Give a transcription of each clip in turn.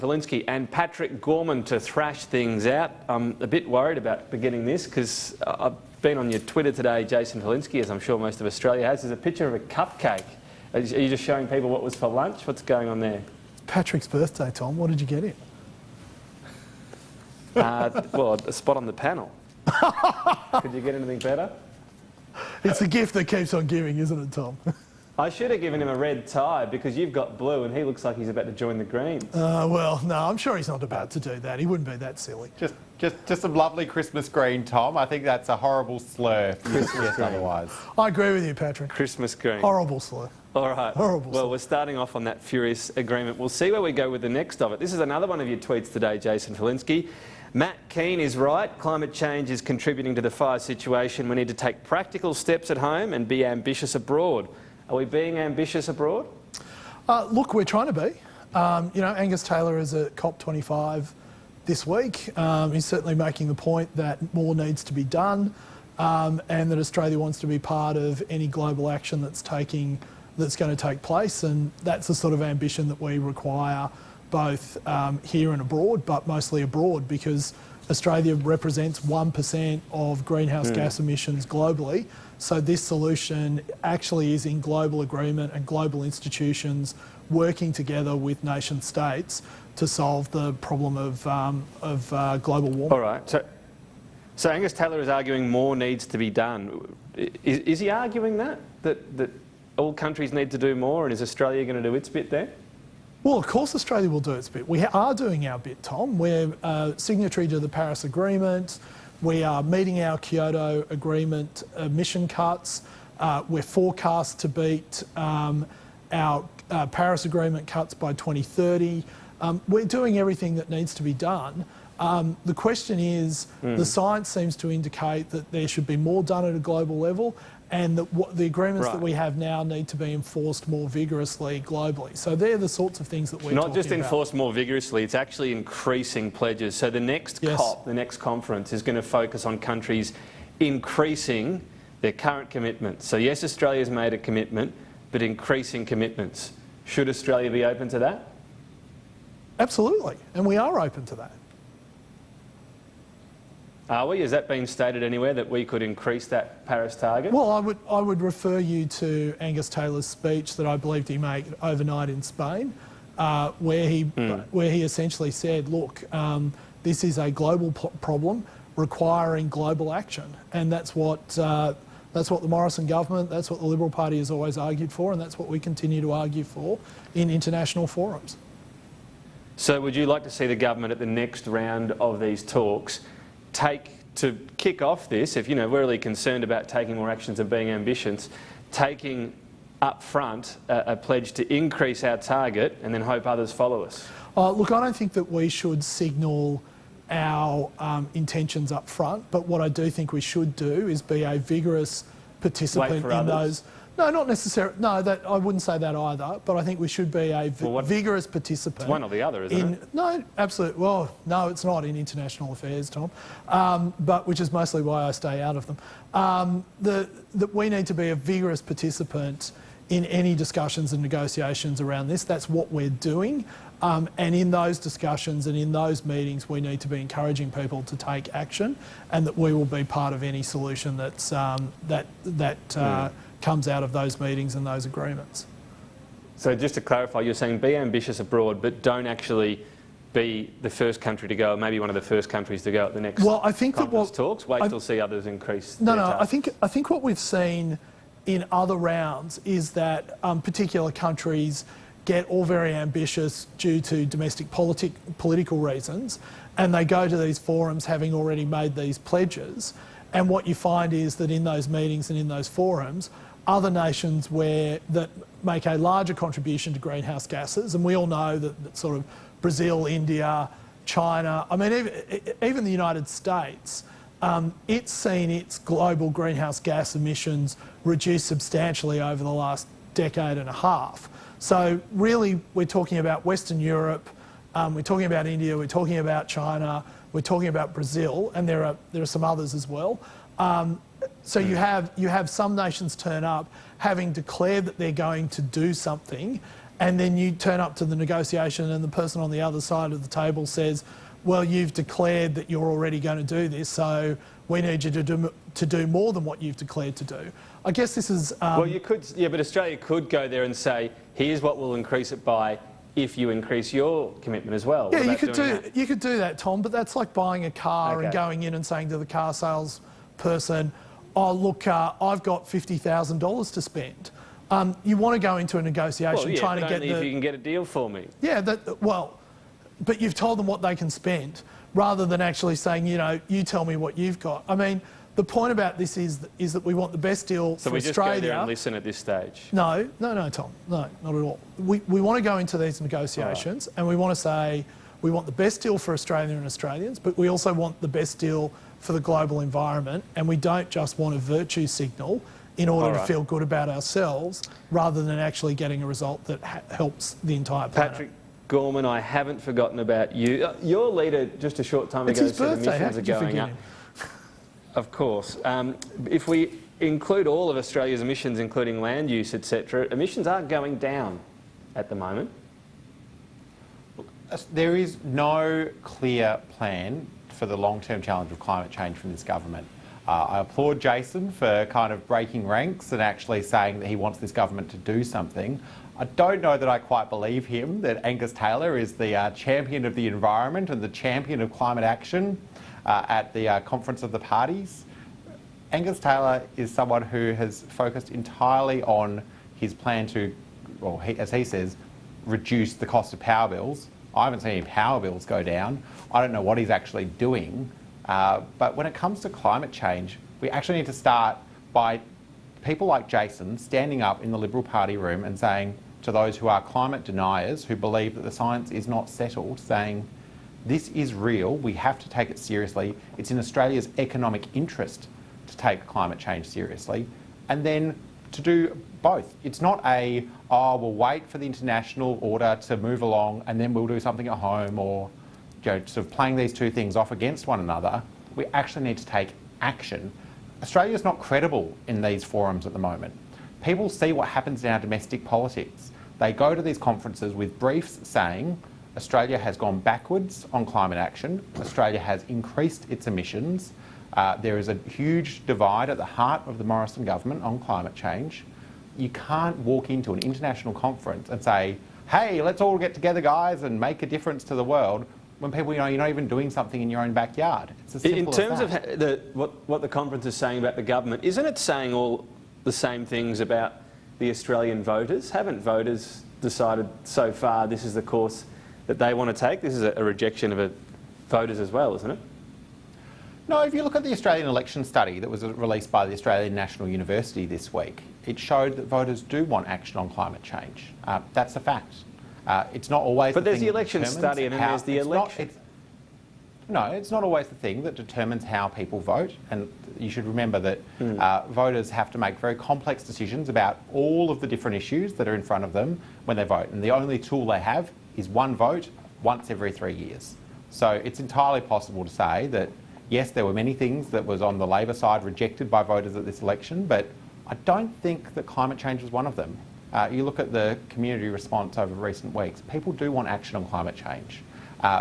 Falinski and Patrick Gorman to thrash things out. I'm a bit worried about beginning this because I've been on your Twitter today, Jason Falinski, as I'm sure most of Australia has. There's a picture of a cupcake. Are you just showing people what was for lunch? What's going on there? It's Patrick's birthday, Tom. What did you get him? Well, a spot on the panel. Could you get anything better? It's the gift that keeps on giving, isn't it, Tom? I should have given him a red tie because you've got blue and he looks like he's about to join the Greens. Well, no, I'm sure he's not about to do that. He wouldn't be that silly. Just some lovely Christmas green, Tom. I think that's a horrible slur. Christmas otherwise. I agree with you, Patrick. Christmas green. Horrible slur. All right. Horrible Well, slur. we're starting off on that furious agreement. We'll see where we go with the next of it. This is another one of your tweets today, Jason Falinski. Matt Keane is right. Climate change is contributing to the fire situation. We need to take practical steps at home and be ambitious abroad. Are we being ambitious abroad? Look, we're trying to be. Angus Taylor is at COP25 this week. He's certainly making the point that more needs to be done and that Australia wants to be part of any global action that's going to take place, and that's the sort of ambition that we require both here and abroad, but mostly abroad because Australia represents 1% of greenhouse gas emissions globally. So this solution actually is in global agreement and global institutions working together with nation states to solve the problem of global warming. All right. So Angus Taylor is arguing more needs to be done. Is he arguing that all countries need to do more, and is Australia going to do its bit there? Well, of course Australia will do its bit. We are doing our bit, Tom. We're signatory to the Paris Agreement. We are meeting our Kyoto Agreement emission cuts. We're forecast to beat our Paris Agreement cuts by 2030. We're doing everything that needs to be done. The question is, the science seems to indicate that there should be more done at a global level, and that the agreements that we have now need to be enforced more vigorously globally. So they're the sorts of things that we're talking about. Not just enforced more vigorously, it's actually increasing pledges. So the next COP, the next conference, is going to focus on countries increasing their current commitments. So yes, Australia's made a commitment, but increasing commitments. Should Australia be open to that? Absolutely, and we are open to that. Are we? Has that been stated anywhere that we could increase that Paris target? Well, I would refer you to Angus Taylor's speech that I believed he made overnight in Spain, where he essentially said, look, this is a global problem requiring global action, and that's what the Morrison government, that's what the Liberal Party has always argued for, and that's what we continue to argue for in international forums. So would you like to see the government at the next round of these talks to kick off this, if we're really concerned about taking more actions and being ambitious, taking up front a pledge to increase our target and then hope others follow us? Look, I don't think that we should signal our intentions up front, but what I do think we should do is be a vigorous participant in those. No, not necessarily. No, I wouldn't say that either. But I think we should be a vigorous participant. It's one or the other, isn't it? No, absolutely. Well, no, it's not in international affairs, Tom. But which is mostly why I stay out of them. That we need to be a vigorous participant in any discussions and negotiations around this. That's what we're doing. And in those discussions and in those meetings, we need to be encouraging people to take action, and that we will be part of any solution that's comes out of those meetings and those agreements. So just to clarify, you're saying be ambitious abroad, but don't actually be the first country to go, or maybe one of the first countries to go at the next conference talks. Wait till see others increase. No. I think what we've seen in other rounds is that particular countries get all very ambitious due to domestic political reasons, and they go to these forums having already made these pledges. And what you find is that in those meetings and in those forums, other nations that make a larger contribution to greenhouse gases, and we all know that sort of Brazil, India, China, I mean, even the United States, it's seen its global greenhouse gas emissions reduce substantially over the last decade and a half. So really, we're talking about Western Europe, we're talking about India, we're talking about China, we're talking about Brazil, and there are some others as well. So you have some nations turn up having declared that they're going to do something, and then you turn up to the negotiation and the person on the other side of the table says, well, you've declared that you're already going to do this, so we need you to do more than what you've declared to do. I guess this is... well, you could, yeah, but Australia could go there and say, here's what we'll increase it by if you increase your commitment as well. Yeah, you could do that, Tom, but that's like buying a car and going in and saying to the car salesperson, oh, look, I've got $50,000 to spend. You want to go into a negotiation trying to get if you can get a deal for me. Yeah, but you've told them what they can spend rather than actually saying, you know, you tell me what you've got. I mean, the point about this is that we want the best deal for Australia. So we just go there and listen at this stage? No, Tom. No, not at all. We want to go into these negotiations and we want to say we want the best deal for Australia and Australians, but we also want the best deal for the global environment, and we don't just want a virtue signal in order to feel good about ourselves rather than actually getting a result that helps the entire planet. Patrick Gorman, I haven't forgotten about you. Your leader just a short time ago said emissions are going up. Of course. If we include all of Australia's emissions, including land use, etc., emissions are going down at the moment. There is no clear plan for the long-term challenge of climate change from this government. I applaud Jason for kind of breaking ranks and actually saying that he wants this government to do something. I don't know that I quite believe him, that Angus Taylor is the champion of the environment and the champion of climate action at the Conference of the Parties. Angus Taylor is someone who has focused entirely on his plan to, well, as he says, reduce the cost of power bills. I haven't seen any power bills go down. I don't know what he's actually doing. But when it comes to climate change, we actually need to start by people like Jason standing up in the Liberal Party room and saying to those who are climate deniers, who believe that the science is not settled, saying, this is real, we have to take it seriously. It's in Australia's economic interest to take climate change seriously. And then to do both. It's not we'll wait for the international order to move along and then we'll do something at home, or sort of playing these two things off against one another. We actually need to take action. Australia's not credible in these forums at the moment. People see what happens in our domestic politics. They go to these conferences with briefs saying Australia has gone backwards on climate action, Australia has increased its emissions, there is a huge divide at the heart of the Morrison government on climate change. You can't walk into an international conference and say, hey, let's all get together, guys, and make a difference to the world, when people, you're not even doing something in your own backyard. It's as simple as that. In terms of what the conference is saying about the government, isn't it saying all the same things about the Australian voters? Haven't voters decided so far this is the course that they want to take? This is a rejection of voters as well, isn't it? No, if you look at the Australian election study that was released by the Australian National University this week, it showed that voters do want action on climate change. That's a fact. It's not always but there's the election study and then there's the election. No, it's not always the thing that determines how people vote, and you should remember that voters have to make very complex decisions about all of the different issues that are in front of them when they vote, and the only tool they have is one vote once every 3 years. So it's entirely possible to say that, yes, there were many things that was on the Labor side rejected by voters at this election, but I don't think that climate change was one of them. You look at the community response over recent weeks, people do want action on climate change.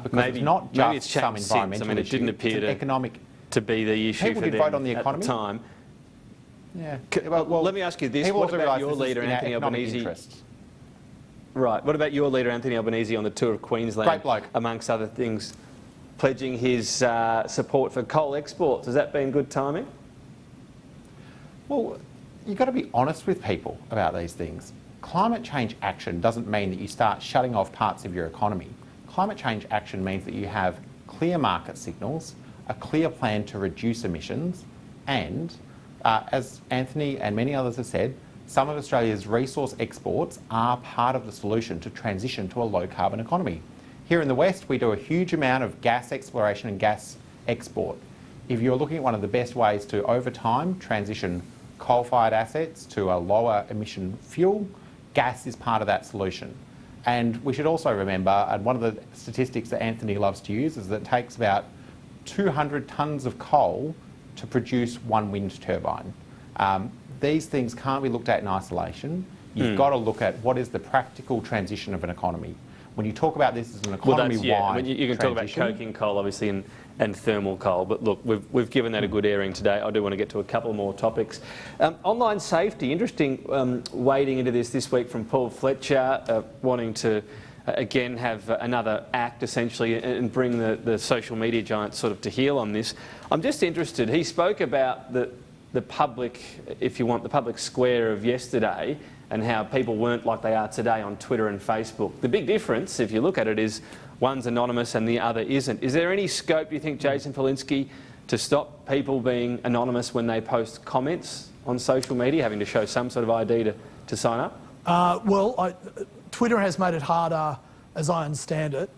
Because it's not just some environmental issue, it didn't appear to be the issue people for did them vote on the economy at the time. Yeah. Well, let me ask you this. What about your leader, Anthony Albanese? Right. What about your leader, Anthony Albanese, on the tour of Queensland? Great bloke. Amongst other things, pledging his support for coal exports. Has that been good timing? Well, you've got to be honest with people about these things. Climate change action doesn't mean that you start shutting off parts of your economy. Climate change action means that you have clear market signals, a clear plan to reduce emissions, and, as Anthony and many others have said, some of Australia's resource exports are part of the solution to transition to a low-carbon economy. Here in the West, we do a huge amount of gas exploration and gas export. If you're looking at one of the best ways to, over time, transition coal-fired assets to a lower emission fuel, gas is part of that solution. And we should also remember, and one of the statistics that Anthony loves to use is that it takes about 200 tonnes of coal to produce one wind turbine. These things can't be looked at in isolation. You've got to look at what is the practical transition of an economy. When you talk about this as an Well, economy-wide I mean, you can talk about transition, coking coal, obviously, and thermal coal. But look, we've given that a good airing today. I do want to get to a couple more topics. Online safety, interesting wading into this week from Paul Fletcher, wanting to again have another act essentially and bring the social media giants sort of to heel on this. I'm just interested. He spoke about the public, if you want, the public square of yesterday, and how people weren't like they are today on Twitter and Facebook. The big difference, if you look at it, is one's anonymous and the other isn't. Is there any scope, you think, Jason Falinski, to stop people being anonymous when they post comments on social media, having to show some sort of ID to sign up? Twitter has made it harder, as I understand it.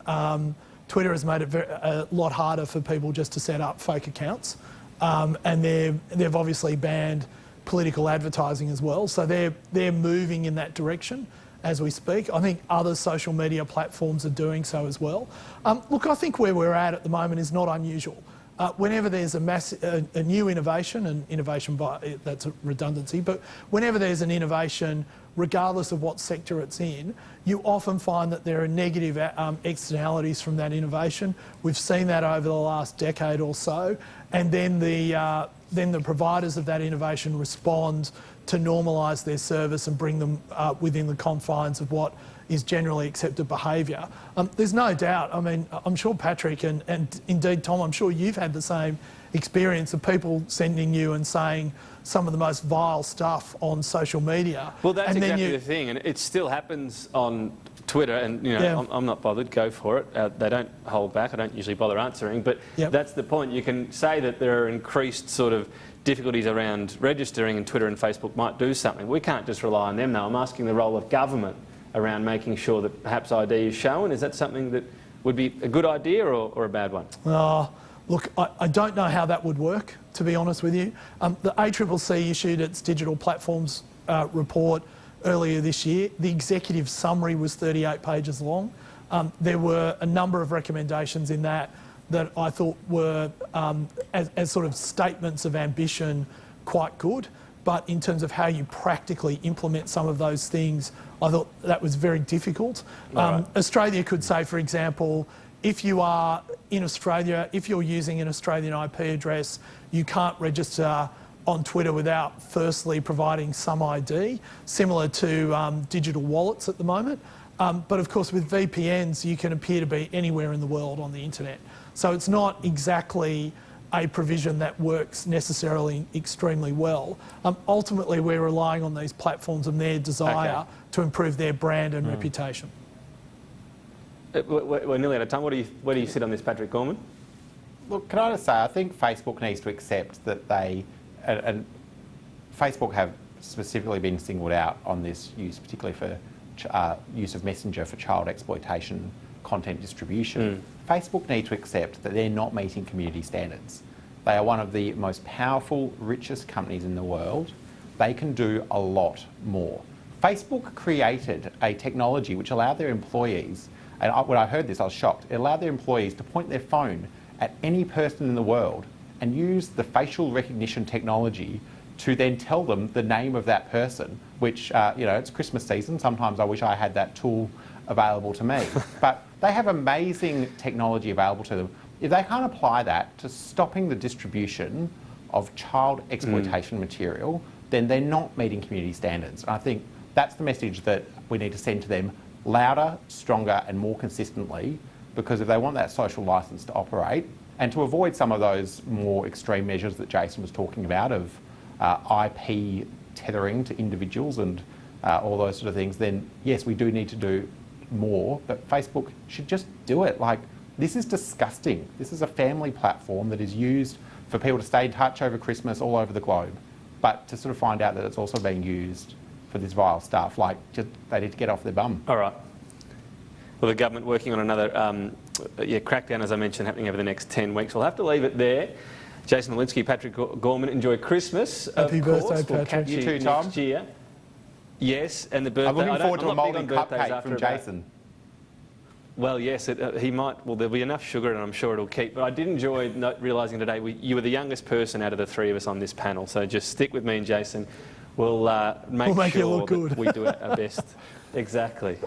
Twitter has made it a lot harder for people just to set up fake accounts. And they've obviously banned political advertising as well. So they're moving in that direction as we speak. I think other social media platforms are doing so as well. Look, I think where we're at the moment is not unusual. Whenever there's a new innovation, and innovation that's a redundancy, but whenever there's an innovation, regardless of what sector it's in, you often find that there are negative externalities from that innovation. We've seen that over the last decade or so, and then the providers of that innovation respond to normalise their service and bring them within the confines of what is generally accepted behaviour. There's no doubt, I mean, I'm sure Patrick and indeed Tom, I'm sure you've had the same experience of people sending you and saying some of the most vile stuff on social media. Well, that's exactly the thing, and it still happens on Twitter, and you know, yeah. I'm not bothered, go for it. They don't hold back, I don't usually bother answering, but that's the point. You can say that there are increased sort of difficulties around registering, and Twitter and Facebook might do something. We can't just rely on them now. I'm asking the role of government around making sure that perhaps ID is shown. Is that something that would be a good idea or a bad one? Look, I don't know how that would work, to be honest with you. The ACCC issued its digital platforms report earlier this year. The executive summary was 38 pages long. There were a number of recommendations in that I thought were, as sort of statements of ambition, quite good. But in terms of how you practically implement some of those things, I thought that was very difficult. Right. Australia could say, for example, if you are in Australia, if you're using an Australian IP address, you can't register on Twitter without firstly providing some ID, similar to digital wallets at the moment. But of course, with VPNs, you can appear to be anywhere in the world on the internet. So it's not exactly a provision that works necessarily extremely well. Ultimately, we're relying on these platforms and their desire to improve their brand and reputation. We're nearly out of time. Where do you sit on this, Patrick Gorman? Look, can I just say, I think Facebook needs to accept that they, and Facebook have specifically been singled out on this use, particularly for use of Messenger for child exploitation content distribution. Facebook need to accept that they're not meeting community standards. They are one of the most powerful, richest companies in the world. They can do a lot more. Facebook created a technology which allowed their employees, and when I heard this I was shocked, it allowed their employees to point their phone at any person in the world and use the facial recognition technology to then tell them the name of that person, which, you know, it's Christmas season. Sometimes I wish I had that tool available to me. But they have amazing technology available to them. If they can't apply that to stopping the distribution of child exploitation material, then they're not meeting community standards. And I think that's the message that we need to send to them louder, stronger and more consistently, because if they want that social licence to operate and to avoid some of those more extreme measures that Jason was talking about of IP tethering to individuals and all those sort of things, then yes, we do need to do more, but Facebook should just do it. Like, this is disgusting. This is a family platform that is used for people to stay in touch over Christmas all over the globe, but to sort of find out that it's also being used for this vile stuff, like, just, they need to get off their bum. All right. Well, the government working on another crackdown, as I mentioned, happening over the next 10 weeks. We'll have to leave it there. Jason Falinski, Patrick Gorman, enjoy Christmas. Happy birthday, Patrick. We'll catch you too, Tom. Next year. Yes, and the birthday. I'm looking forward to a moulding cupcake cupcake from Jason. Well, yes, he might. Well, there'll be enough sugar and I'm sure it'll keep. But I did enjoy realising today you were the youngest person out of the three of us on this panel. So just stick with me and Jason. We'll make We'll make you sure look good. that we do our best. Exactly,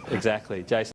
Jason.